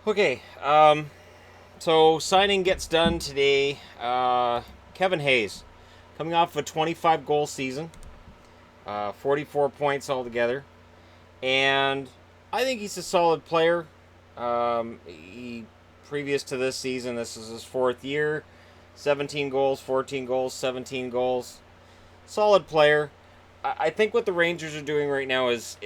Okay, so signing gets done today. Kevin Hayes, coming off a 25 goal season, 44 points altogether, and I think he's a solid player. He previous to this season, this is his fourth year, 17 goals, 14 goals, 17 goals. Solid player. I think what the Rangers are doing right now is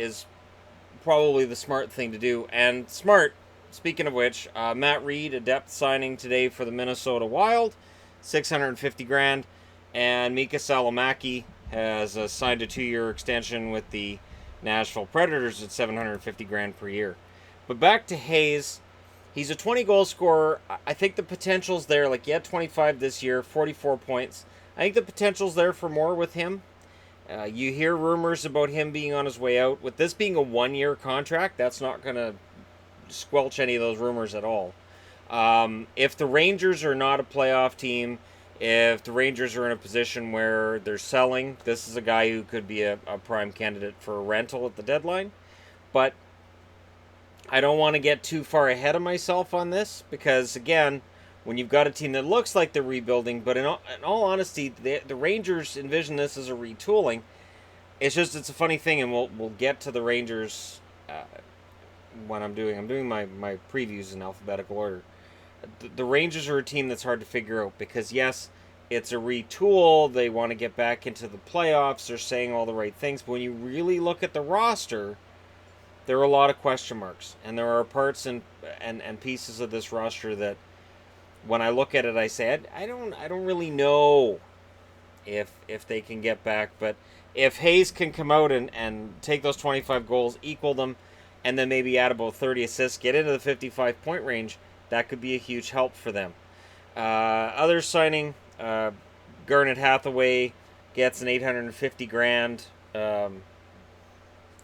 probably the smart thing to do. And smart, speaking of which, Matt Reed, a depth signing today for the Minnesota Wild, 650 grand. And Mika Salamaki has signed a 2-year extension with the Nashville Predators at 750 grand per year. But back to Hayes. He's a 20 goal scorer. I think the potential's there. Like, he had 25 this year, 44 points. I think the potential's there for more with him. You hear rumors about him being on his way out. With this being a 1-year contract, that's not going to squelch any of those rumors at all. If the Rangers are not a playoff team, if the Rangers are in a position where they're selling, this is a guy who could be a prime candidate for a rental at the deadline. But I don't want to get too far ahead of myself on this because, again, when you've got a team that looks like they're rebuilding, but in all honesty, the Rangers envision this as a retooling. It's a funny thing, and we'll get to the Rangers when I'm doing my previews in alphabetical order. The Rangers are a team that's hard to figure out because yes, it's a retool. They want to get back into the playoffs. They're saying all the right things, but when you really look at the roster, there are a lot of question marks, and there are parts and pieces of this roster that when I look at it, I say I don't really know if they can get back. But if Hayes can come out and take those 25 goals, equal them, and then maybe add about 30 assists, get into the 55 point range, that could be a huge help for them. Others signing, Garnet Hathaway gets an 850 grand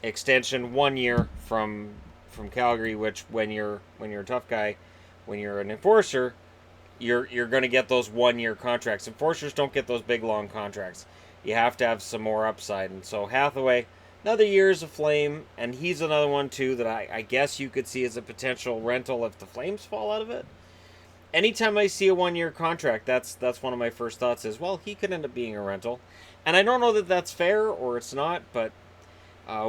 extension, 1 year from Calgary. Which when you're a tough guy, when you're an enforcer, you're going to get those 1-year contracts. Enforcers don't get those big long contracts. You have to have some more upside. And so Hathaway, another year as a Flame, and he's another one too that I guess you could see as a potential rental if the Flames fall out of it. Anytime I see a 1-year contract, that's one of my first thoughts is, well, he could end up being a rental. And I don't know that that's fair or it's not, but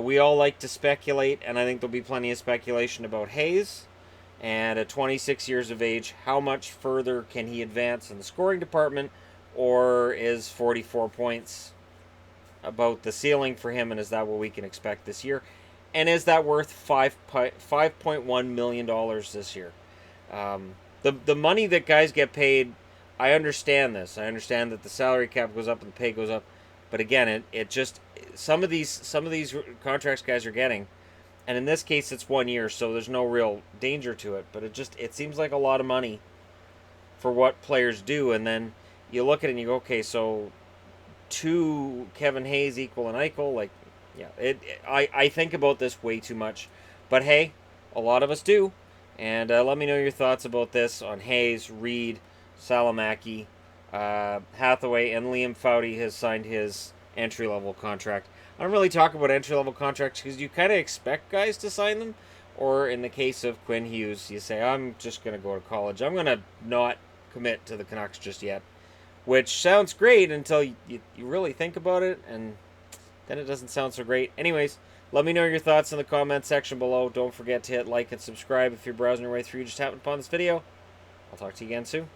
we all like to speculate, and I think there'll be plenty of speculation about Hayes. And at 26 years of age, how much further can he advance in the scoring department? Or is 44 points about the ceiling for him? And is that what we can expect this year? And is that worth $5.1 million this year? The money that guys get paid, I understand this. I understand that the salary cap goes up and the pay goes up. But again, it just some of these contracts guys are getting, and in this case it's 1 year, so there's no real danger to it. But it seems like a lot of money for what players do, and then you look at it and you go, okay, so two Kevin Hayes equal an Eichel, like, yeah, I think about this way too much, but hey, a lot of us do, and let me know your thoughts about this on Hayes, Reed, Salamaki, Hathaway, and Liam Foudy has signed his entry level contract. I don't really talk about entry level contracts because you kind of expect guys to sign them. Or in the case of Quinn Hughes, you say, I'm just going to go to college. I'm going to not commit to the Canucks just yet. Which sounds great until you really think about it, and then it doesn't sound so great. Anyways, let me know your thoughts in the comment section below. Don't forget to hit like and subscribe if you're browsing your way through. You just happened upon this video. I'll talk to you again soon.